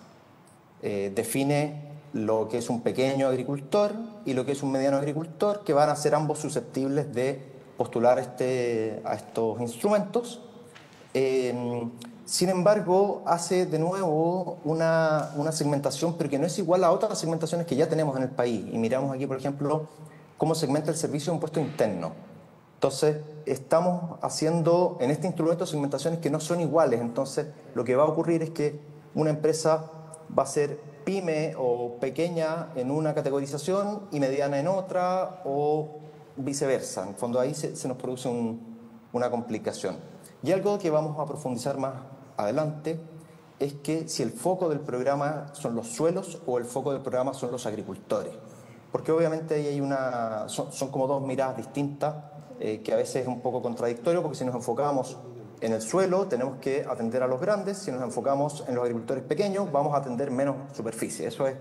H: Define lo que es un pequeño agricultor y lo que es un mediano agricultor, que van a ser ambos susceptibles de postular a estos instrumentos. Sin embargo, hace de nuevo una segmentación, pero que no es igual a otras segmentaciones que ya tenemos en el país. Y miramos aquí, por ejemplo, cómo segmenta el servicio de impuesto interno. Entonces, estamos haciendo en este instrumento segmentaciones que no son iguales. Entonces, lo que va a ocurrir es que una empresa va a ser pyme o pequeña en una categorización y mediana en otra, o viceversa. En el fondo, ahí se nos produce una complicación. Y algo que vamos a profundizar más adelante es que si el foco del programa son los suelos o el foco del programa son los agricultores. Porque obviamente ahí hay son como dos miradas distintas, que a veces es un poco contradictorio, porque si nos enfocamos en el suelo tenemos que atender a los grandes, si nos enfocamos en los agricultores pequeños vamos a atender menos superficie. Eso es,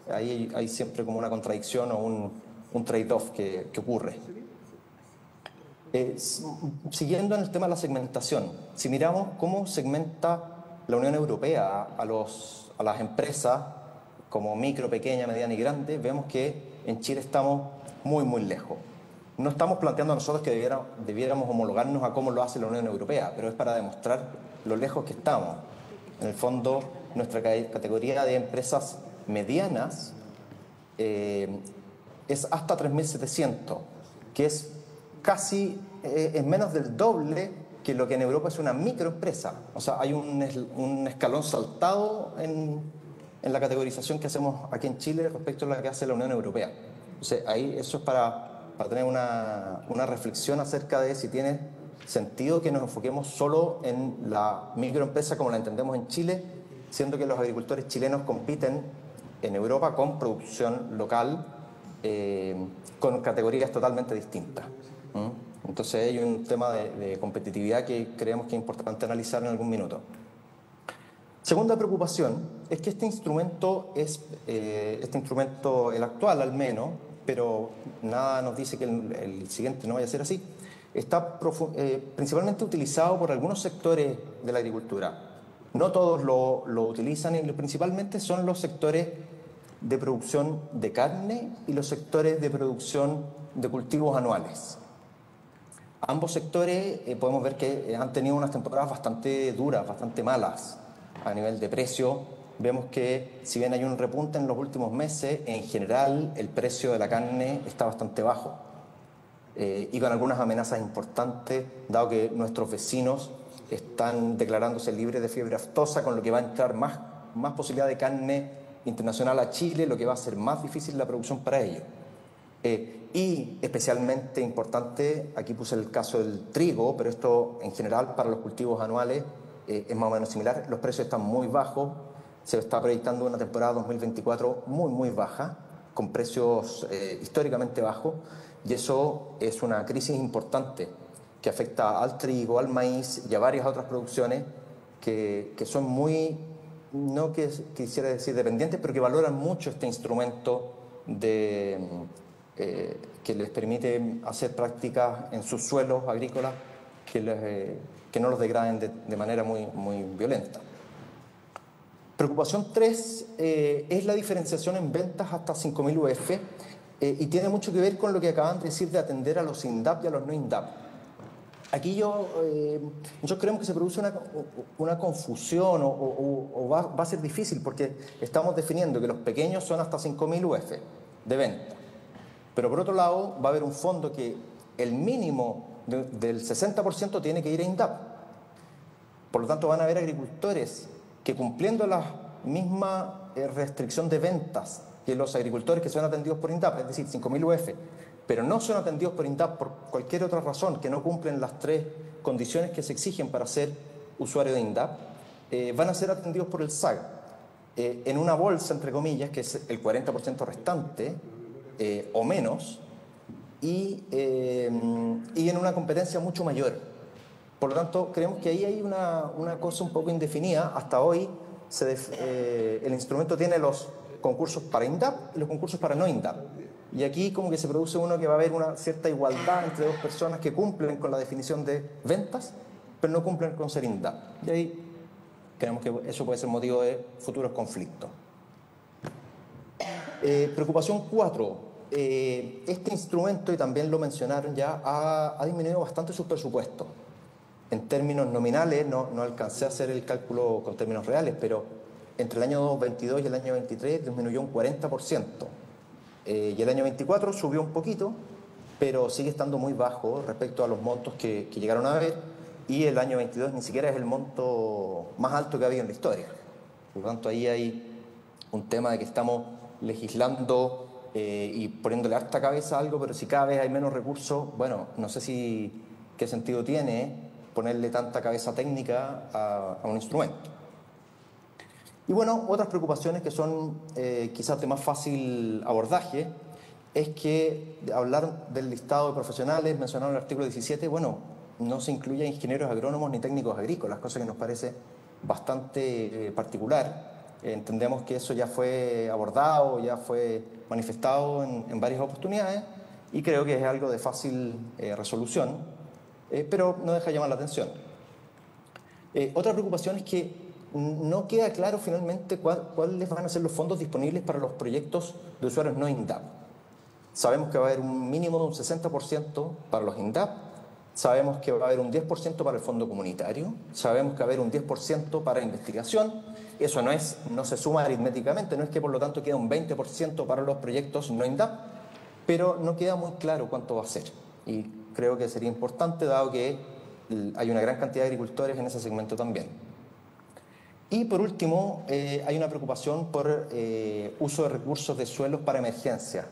H: ahí hay siempre como una contradicción o un trade-off que ocurre. Siguiendo en el tema de la segmentación, si miramos cómo segmenta la Unión Europea a las empresas como micro, pequeña, mediana y grande, vemos que en Chile estamos muy, muy lejos. No estamos planteando nosotros que debiéramos homologarnos a cómo lo hace la Unión Europea, pero es para demostrar lo lejos que estamos. En el fondo, nuestra categoría de empresas medianas es hasta 3.700, que es casi es menos del doble que lo que en Europa es una microempresa. O sea, hay un escalón saltado en la categorización que hacemos aquí en Chile respecto a la que hace la Unión Europea. Entonces, ahí eso es para tener una reflexión acerca de si tienes sentido que nos enfoquemos solo en la microempresa como la entendemos en Chile, siendo que los agricultores chilenos compiten en Europa con producción local, con categorías totalmente distintas. Entonces hay un tema de competitividad que creemos que es importante analizar en algún minuto. Segunda preocupación es que este instrumento, el actual al menos, pero nada nos dice que el siguiente no vaya a ser así, está principalmente utilizado por algunos sectores de la agricultura. No todos lo utilizan y principalmente son los sectores de producción de carne y los sectores de producción de cultivos anuales. Ambos sectores podemos ver que han tenido unas temporadas bastante duras, bastante malas a nivel de precio. Vemos que si bien hay un repunte en los últimos meses, en general el precio de la carne está bastante bajo y con algunas amenazas importantes, dado que nuestros vecinos están declarándose libres de fiebre aftosa, con lo que va a entrar más posibilidad de carne internacional a Chile, lo que va a hacer más difícil la producción para ellos. Y especialmente importante, aquí puse el caso del trigo, pero esto en general para los cultivos anuales es más o menos similar. Los precios están muy bajos, se está proyectando una temporada 2024 muy baja, con precios históricamente bajos, y eso es una crisis importante que afecta al trigo, al maíz y a varias otras producciones que son muy, no quisiera decir dependientes, pero que valoran mucho este instrumento que les permite hacer prácticas en sus suelos agrícolas que no los degraden de manera muy violenta. Preocupación 3 es la diferenciación en ventas hasta 5.000 UF y tiene mucho que ver con lo que acaban de decir de atender a los INDAP y a los no INDAP. Aquí nosotros creemos que se produce una confusión o va a ser difícil porque estamos definiendo que los pequeños son hasta 5.000 UF de venta. Pero por otro lado va a haber un fondo que el mínimo del 60% tiene que ir a INDAP. Por lo tanto van a haber agricultores que cumpliendo la misma restricción de ventas que los agricultores que son atendidos por INDAP, es decir, 5.000 UF, pero no son atendidos por INDAP por cualquier otra razón, que no cumplen las 3 condiciones que se exigen para ser usuario de INDAP, van a ser atendidos por el SAG en una bolsa, entre comillas, que es el 40% restante o menos, y en una competencia mucho mayor. Por lo tanto, creemos que ahí hay una cosa un poco indefinida. Hasta hoy el instrumento tiene los concursos para INDAP y los concursos para no INDAP. Y aquí como que se produce uno que va a haber una cierta igualdad entre dos personas que cumplen con la definición de ventas, pero no cumplen con ser INDAP. Y ahí creemos que eso puede ser motivo de futuros conflictos. Preocupación 4. Este instrumento, y también lo mencionaron ya, ha disminuido bastante sus presupuestos. En términos nominales, no alcancé a hacer el cálculo con términos reales, pero entre el año 2022 y el año 2023 disminuyó un 40%. Y el año 24 subió un poquito, pero sigue estando muy bajo respecto a los montos que llegaron a haber, y el año 22 ni siquiera es el monto más alto que ha habido en la historia. Por lo tanto, ahí hay un tema de que estamos legislando y poniéndole harta cabeza a algo, pero si cada vez hay menos recursos, bueno, no sé qué sentido tiene ponerle tanta cabeza técnica a un instrumento. Y bueno, otras preocupaciones que son quizás de más fácil abordaje es que hablar del listado de profesionales mencionado en el artículo 17, bueno, no se incluye ingenieros agrónomos ni técnicos agrícolas, cosa que nos parece bastante particular. Entendemos que eso ya fue abordado, ya fue manifestado en varias oportunidades y creo que es algo de fácil resolución, pero no deja de llamar la atención. Otra preocupación es que no queda claro finalmente cuáles van a ser los fondos disponibles para los proyectos de usuarios no INDAP. Sabemos que va a haber un mínimo de un 60% para los INDAP, sabemos que va a haber un 10% para el fondo comunitario, sabemos que va a haber un 10% para investigación. Eso no se suma aritméticamente, no es que por lo tanto queda un 20% para los proyectos no INDAP, pero no queda muy claro cuánto va a ser. Y creo que sería importante, dado que hay una gran cantidad de agricultores en ese segmento también. Y por último, hay una preocupación por uso de recursos de suelos para emergencia.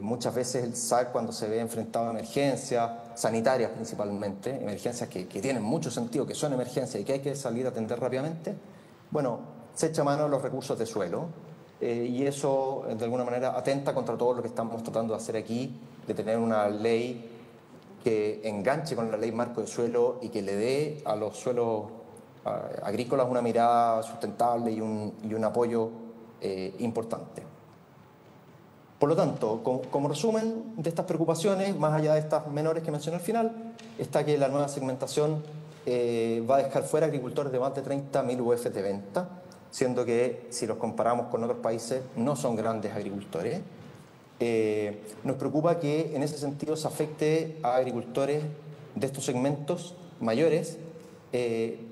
H: Muchas veces el SAC, cuando se ve enfrentado a emergencia, sanitarias principalmente, emergencias que tienen mucho sentido, que son emergencias y que hay que salir a atender rápidamente, bueno, se echa mano de los recursos de suelo y eso de alguna manera atenta contra todo lo que estamos tratando de hacer aquí, de tener una ley que enganche con la ley marco de suelo y que le dé a los suelos agrícolas una mirada sustentable y un apoyo importante. Por lo tanto, como resumen de estas preocupaciones, más allá de estas menores que mencioné al final, está que la nueva segmentación va a dejar fuera agricultores de más de 30.000 UF de venta, siendo que si los comparamos con otros países no son grandes agricultores. Nos preocupa que en ese sentido se afecte a agricultores de estos segmentos mayores,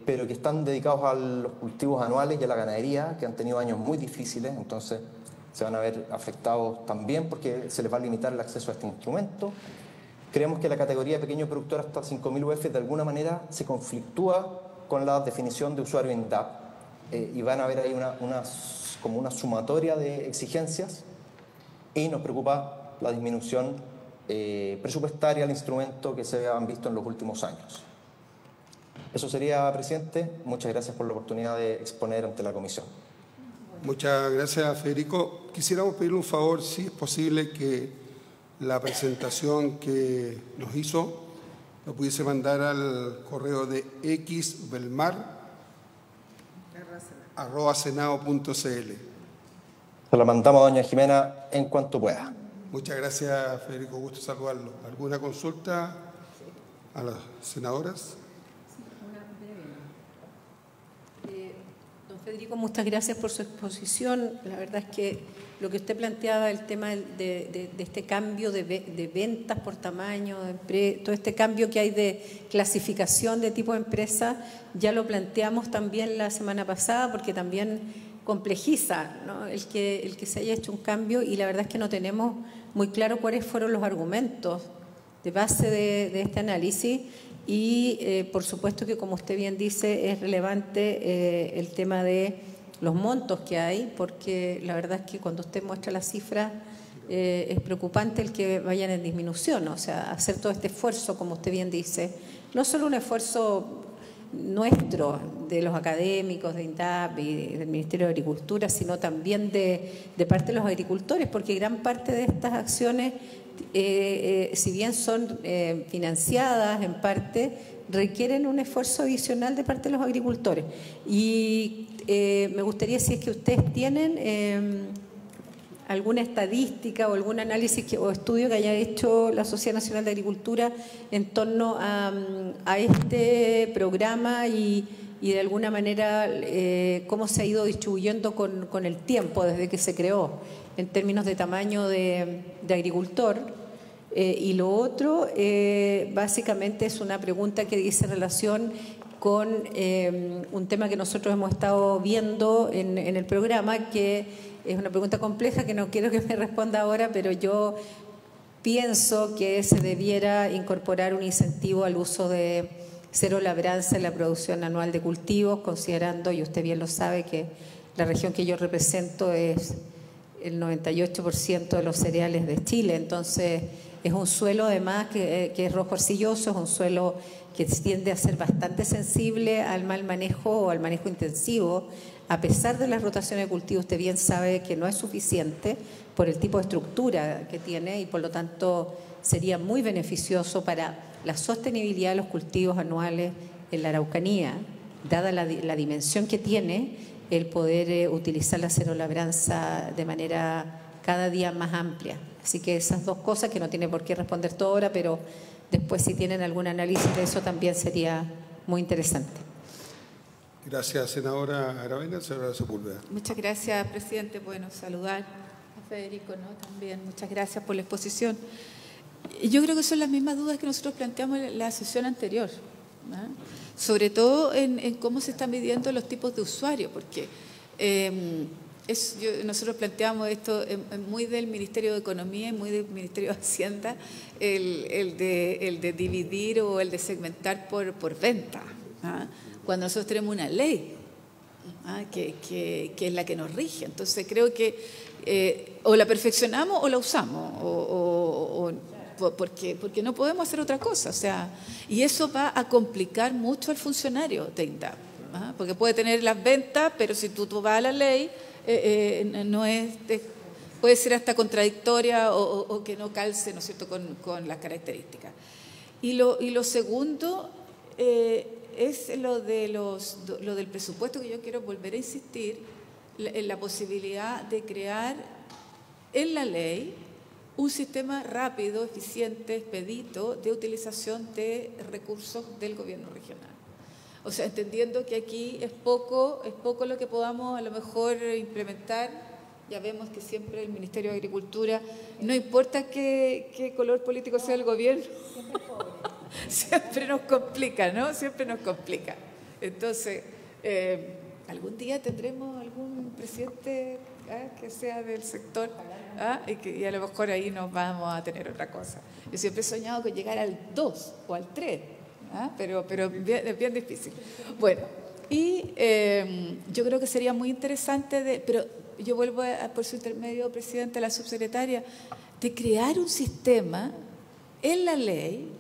H: pero que están dedicados a los cultivos anuales y a la ganadería, que han tenido años muy difíciles, entonces se van a ver afectados también porque se les va a limitar el acceso a este instrumento. Creemos que la categoría de pequeño productor hasta 5.000 UF de alguna manera se conflictúa con la definición de usuario INDAP y van a haber ahí como una sumatoria de exigencias y nos preocupa la disminución presupuestaria al instrumento que se han visto en los últimos años. Eso sería, presidente. Muchas gracias por la oportunidad de exponer ante la comisión.
B: Muchas gracias, Federico. Quisiéramos pedirle un favor, si es posible, que la presentación que nos hizo lo pudiese mandar al correo de xbelmar@senado.cl.
H: Se la mandamos a doña Jimena en cuanto pueda.
B: Muchas gracias, Federico. Gusto saludarlo. ¿Alguna consulta a las senadoras?
E: Don Federico, muchas gracias por su exposición. La verdad es que lo que usted planteaba, el tema de este cambio de ventas por tamaño, todo este cambio que hay de clasificación de tipo de empresa, ya lo planteamos también la semana pasada, porque también complejiza, ¿no? el que se haya hecho un cambio, y la verdad es que no tenemos muy claro cuáles fueron los argumentos de base de este análisis. Y por supuesto que, como usted bien dice, es relevante el tema de los montos que hay, porque la verdad es que cuando usted muestra las cifras es preocupante el que vayan en disminución. O sea, hacer todo este esfuerzo, como usted bien dice, no solo un esfuerzo nuestro, de los académicos, de INDAP y del Ministerio de Agricultura, sino también de parte de los agricultores, porque gran parte de estas acciones, si bien son financiadas en parte, requieren un esfuerzo adicional de parte de los agricultores. Y me gustaría, si es que ustedes tienen alguna estadística o algún análisis o estudio que haya hecho la Sociedad Nacional de Agricultura en torno a este programa y de alguna manera cómo se ha ido distribuyendo con el tiempo desde que se creó en términos de tamaño de agricultor. Y lo otro, básicamente, es una pregunta que dice relación con un tema que nosotros hemos estado viendo en el programa, que es una pregunta compleja que no quiero que me responda ahora, pero yo pienso que se debiera incorporar un incentivo al uso de cero labranza en la producción anual de cultivos, considerando, y usted bien lo sabe, que la región que yo represento es el 98% de los cereales de Chile. Entonces, es un suelo además que es rojo arcilloso, es un suelo que tiende a ser bastante sensible al mal manejo o al manejo intensivo. A pesar de las rotaciones de cultivo, usted bien sabe que no es suficiente por el tipo de estructura que tiene y por lo tanto sería muy beneficioso para la sostenibilidad de los cultivos anuales en la Araucanía, dada la dimensión que tiene, el poder utilizar la cero labranza de manera cada día más amplia. Así que esas dos cosas, que no tiene por qué responder todo ahora, pero después si tienen algún análisis de eso también sería muy interesante.
B: Gracias, senadora Aravena. Senadora Sepúlveda.
D: Muchas gracias, presidente. Bueno, saludar a Federico, ¿no? También muchas gracias por la exposición. Yo creo que son las mismas dudas que nosotros planteamos en la sesión anterior, ¿no? Sobre todo en cómo se están midiendo los tipos de usuarios, porque nosotros planteamos esto muy del Ministerio de Economía y muy del Ministerio de Hacienda, el de dividir o el de segmentar por venta, ¿no? Cuando nosotros tenemos una ley que es la que nos rige. Entonces creo que o la perfeccionamos o la usamos, porque no podemos hacer otra cosa. O sea, y eso va a complicar mucho al funcionario de INDAP, ¿ah? Porque puede tener las ventas, pero si tú vas a la ley, no es... puede ser hasta contradictoria o que no calce, ¿no es cierto?, con las características. Y lo segundo es lo del presupuesto, que yo quiero volver a insistir en la posibilidad de crear en la ley un sistema rápido, eficiente, expedito de utilización de recursos del gobierno regional. O sea, entendiendo que aquí es poco lo que podamos a lo mejor implementar. Ya vemos que siempre el Ministerio de Agricultura, no importa qué color político sea el gobierno, siempre nos complica, ¿no? Siempre nos complica. Entonces, algún día tendremos algún presidente que sea del sector, y a lo mejor ahí nos vamos a tener otra cosa. Yo siempre he soñado con llegar al 2 o al 3, pero es bien difícil. Bueno, y yo creo que sería muy interesante, pero yo vuelvo por su intermedio, presidente, a la subsecretaria, de crear un sistema en la ley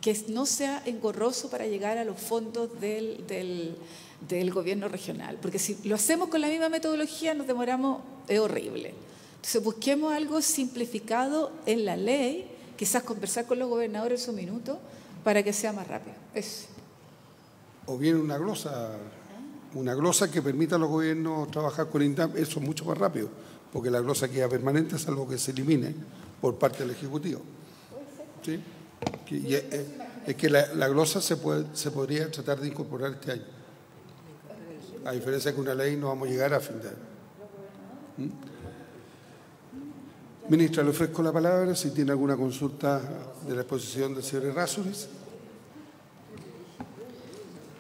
D: que no sea engorroso para llegar a los fondos del gobierno regional. Porque si lo hacemos con la misma metodología nos demoramos, es horrible. Entonces busquemos algo simplificado en la ley, quizás conversar con los gobernadores en su minuto para que sea más rápido. Eso.
B: O bien una glosa que permita a los gobiernos trabajar con INDAP, eso es mucho más rápido, porque la glosa queda permanente, salvo que se elimine por parte del Ejecutivo. ¿Sí? Es que la glosa se podría tratar de incorporar este año. A diferencia de que una ley no vamos a llegar a fin de año. Ministra, le ofrezco la palabra si tiene alguna consulta de la exposición del señor Errázuriz.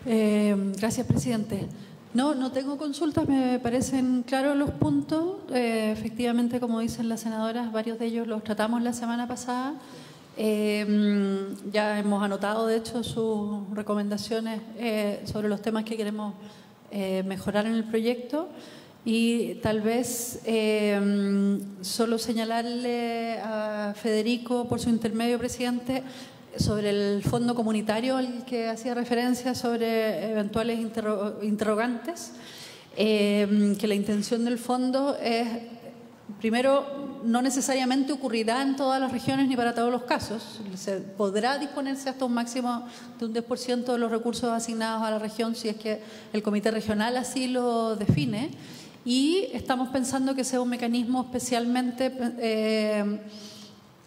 G: Gracias, presidente. No tengo consultas, me parecen claros los puntos. Efectivamente, como dicen las senadoras, varios de ellos los tratamos la semana pasada. Ya hemos anotado, de hecho, sus recomendaciones sobre los temas que queremos mejorar en el proyecto. Y tal vez solo señalarle a Federico, por su intermedio, presidente, sobre el fondo comunitario al que hacía referencia, sobre eventuales interrogantes, que la intención del fondo es, primero, no necesariamente ocurrirá en todas las regiones ni para todos los casos. Se podrá disponerse hasta un máximo de un 10% de los recursos asignados a la región si es que el comité regional así lo define. Y estamos pensando que sea un mecanismo especialmente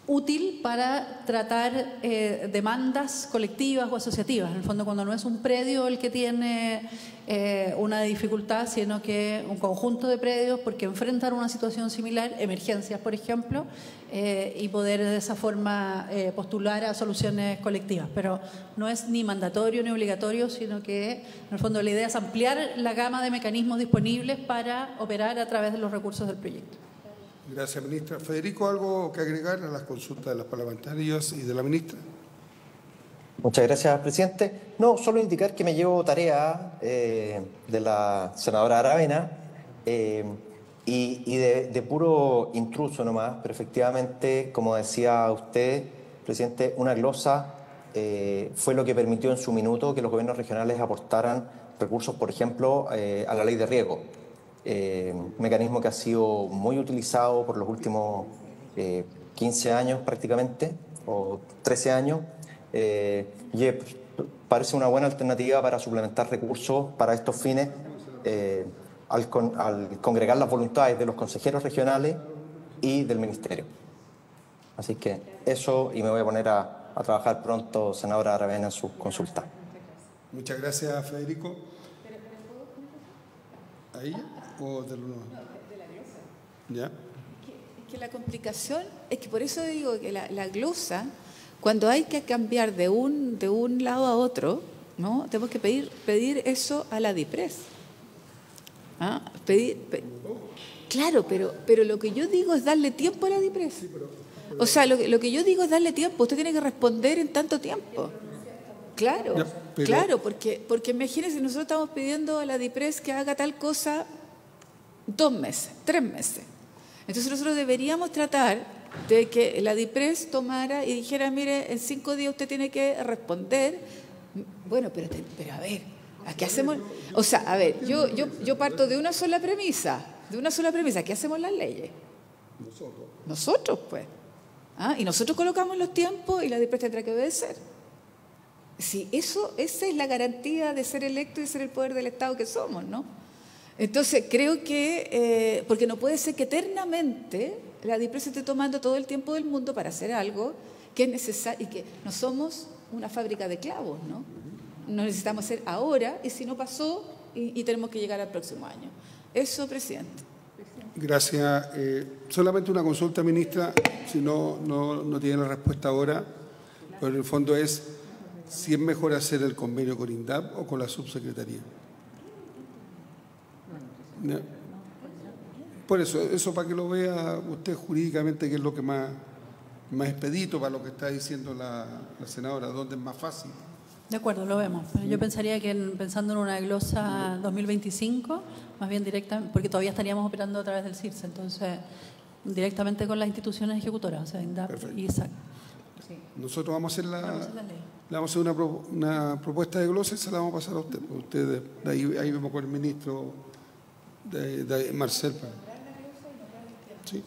G: útil para tratar demandas colectivas o asociativas. En el fondo, cuando no es un predio el que tiene una dificultad, sino que un conjunto de predios porque enfrentan una situación similar, emergencias, por ejemplo, y poder de esa forma postular a soluciones colectivas. Pero no es ni mandatorio ni obligatorio, sino que en el fondo la idea es ampliar la gama de mecanismos disponibles para operar a través de los recursos del proyecto.
B: Gracias, ministra. Federico, ¿algo que agregar a las consultas de los parlamentarios y de la ministra?
H: Muchas gracias, presidente. No, solo indicar que me llevo tarea de la senadora Aravena y de puro intruso nomás, pero efectivamente, como decía usted, presidente, una glosa fue lo que permitió en su minuto que los gobiernos regionales aportaran recursos, por ejemplo, a la ley de riego. Mecanismo que ha sido muy utilizado por los últimos 15 años prácticamente, o 13 años, y parece una buena alternativa para suplementar recursos para estos fines al congregar las voluntades de los consejeros regionales y del Ministerio. Así que eso, y me voy a poner a trabajar pronto, senadora Aravena, en su consulta.
B: Muchas gracias, Federico. ¿Ahí? ¿O de la glosa? ¿Ya?
D: Es que la complicación es que por eso digo que la glosa, cuando hay que cambiar de un lado a otro, ¿no? Tenemos que pedir eso a la DIPRES. Claro, pero lo que yo digo es darle tiempo a la DIPRES. O sea, lo que yo digo es darle tiempo. Usted tiene que responder en tanto tiempo. Claro, claro, porque imagínense, nosotros estamos pidiendo a la DIPRES que haga tal cosa 2 meses, 3 meses. Entonces nosotros deberíamos tratar de que la DIPRES tomara y dijera, mire, en 5 días usted tiene que responder. Bueno, pero a ver, ¿a qué hacemos? O sea, a ver, yo parto de una sola premisa, ¿qué hacemos las leyes? Nosotros, pues. Y nosotros colocamos los tiempos y la DIPRES tendrá que obedecer. Sí, esa es la garantía de ser electo y ser el poder del Estado que somos, ¿no? Entonces, creo que, porque no puede ser que eternamente la DIPRES esté tomando todo el tiempo del mundo para hacer algo que es necesario y que no somos una fábrica de clavos, ¿no? Nos necesitamos hacer ahora y si no pasó y tenemos que llegar al próximo año. Eso, presidente.
B: Gracias. Solamente una consulta, ministra, si no tiene la respuesta ahora, pero en el fondo es si es mejor hacer el convenio con INDAP o con la subsecretaría. ¿No? Por eso para que lo vea usted jurídicamente, que es lo que más expedito para lo que está diciendo la senadora, dónde es más fácil.
G: De acuerdo, lo vemos. Yo pensaría que pensando en una glosa 2025, más bien directamente, porque todavía estaríamos operando a través del CIRSE, entonces directamente con las instituciones ejecutoras, o sea, INDAP y ISAC. Sí.
B: Nosotros vamos a hacer le vamos a hacer una propuesta de glosa y se la vamos a pasar a usted. Usted ahí vemos con el ministro de Marcel. Sí.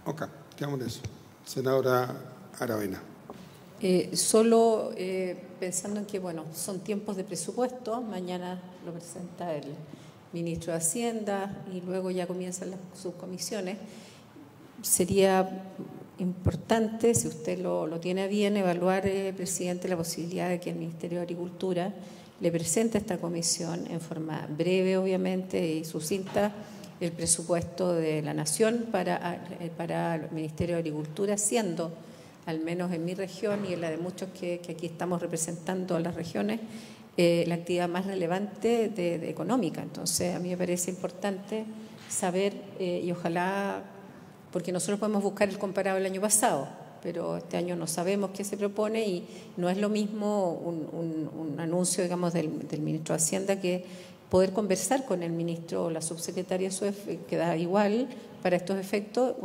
B: Ok, quedamos en eso. Senadora Aravena.
E: Solo pensando en que, bueno, son tiempos de presupuesto, mañana lo presenta el ministro de Hacienda y luego ya comienzan las subcomisiones. Sería importante, si usted lo tiene a bien, evaluar, presidente, la posibilidad de que el Ministerio de Agricultura le presente a esta comisión en forma breve, obviamente, y sucinta, el presupuesto de la Nación para el Ministerio de Agricultura, siendo, al menos en mi región y en la de muchos que aquí estamos representando a las regiones, la actividad más relevante de económica. Entonces, a mí me parece importante saber, y ojalá, porque nosotros podemos buscar el comparado del año pasado, pero este año no sabemos qué se propone y no es lo mismo un anuncio, digamos, del ministro de Hacienda que poder conversar con el ministro o la subsecretaria SUEF, que da igual para estos efectos,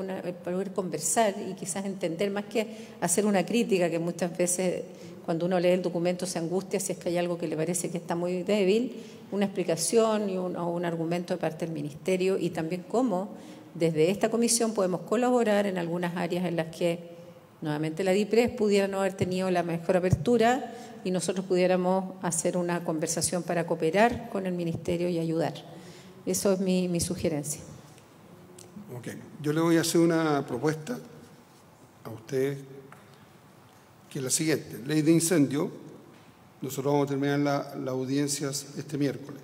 E: poder conversar y quizás entender más que hacer una crítica, que muchas veces cuando uno lee el documento se angustia si es que hay algo que le parece que está muy débil, una explicación o un argumento de parte del ministerio y también cómo desde esta comisión podemos colaborar en algunas áreas en las que nuevamente la DIPRES pudiera no haber tenido la mejor apertura y nosotros pudiéramos hacer una conversación para cooperar con el ministerio y ayudar. Eso es mi sugerencia.
B: Ok. Yo le voy a hacer una propuesta a usted, que es la siguiente. Ley de incendio. Nosotros vamos a terminar las audiencias este miércoles.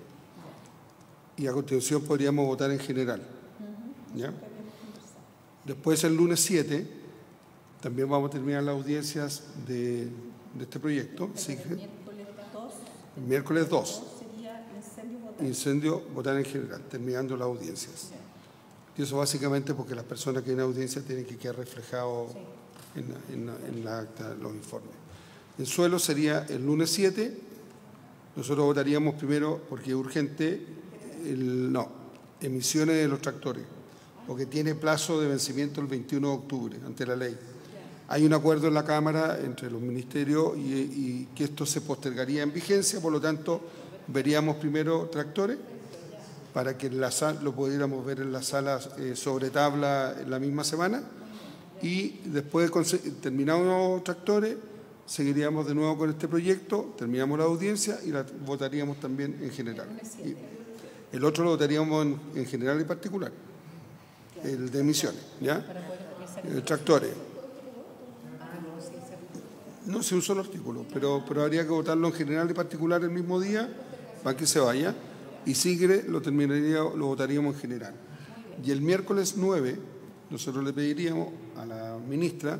B: Y a continuación podríamos votar en general. ¿Ya? Después, el lunes 7, también vamos a terminar las audiencias de este proyecto. ¿Sí? El miércoles 2. Incendio, votar en general, terminando las audiencias. Y eso básicamente porque las personas que en audiencia tienen que quedar reflejados en la acta, los informes. El suelo sería el lunes 7. Nosotros votaríamos primero, porque es urgente, emisiones de los tractores, porque tiene plazo de vencimiento el 21 de octubre ante la ley. Hay un acuerdo en la Cámara entre los ministerios y que esto se postergaría en vigencia, por lo tanto, veríamos primero tractores para que lo pudiéramos ver en la sala sobre tabla en la misma semana y después, terminados los tractores, seguiríamos de nuevo con este proyecto, terminamos la audiencia y la votaríamos también en general. Y el otro lo votaríamos en general y particular, el de emisiones, ¿ya? Tractores. No sé, un solo artículo, pero habría que votarlo en general y particular el mismo día para que se vaya. Y SIGRE lo votaríamos en general. Y el miércoles 9, nosotros le pediríamos a la ministra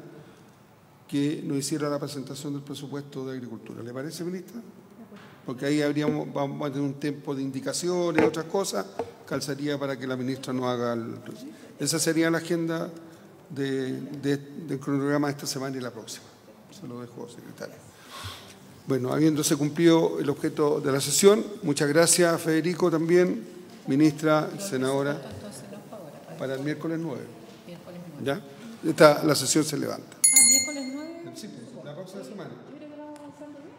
B: que nos hiciera la presentación del presupuesto de Agricultura. ¿Le parece, ministra? Porque ahí vamos a tener un tiempo de indicaciones y otras cosas, calzaría para que la ministra nos haga esa sería la agenda del cronograma de esta semana y la próxima. Se lo dejo, secretario. Bueno, habiéndose cumplido el objeto de la sesión, muchas gracias, Federico, también, ministra, senadora. Para el miércoles 9.
G: Miércoles 9.
B: ¿Ya? La sesión se levanta.
G: Miércoles 9.
B: Sí, pues, la próxima semana.
G: Yo creo que vamos avanzando bien.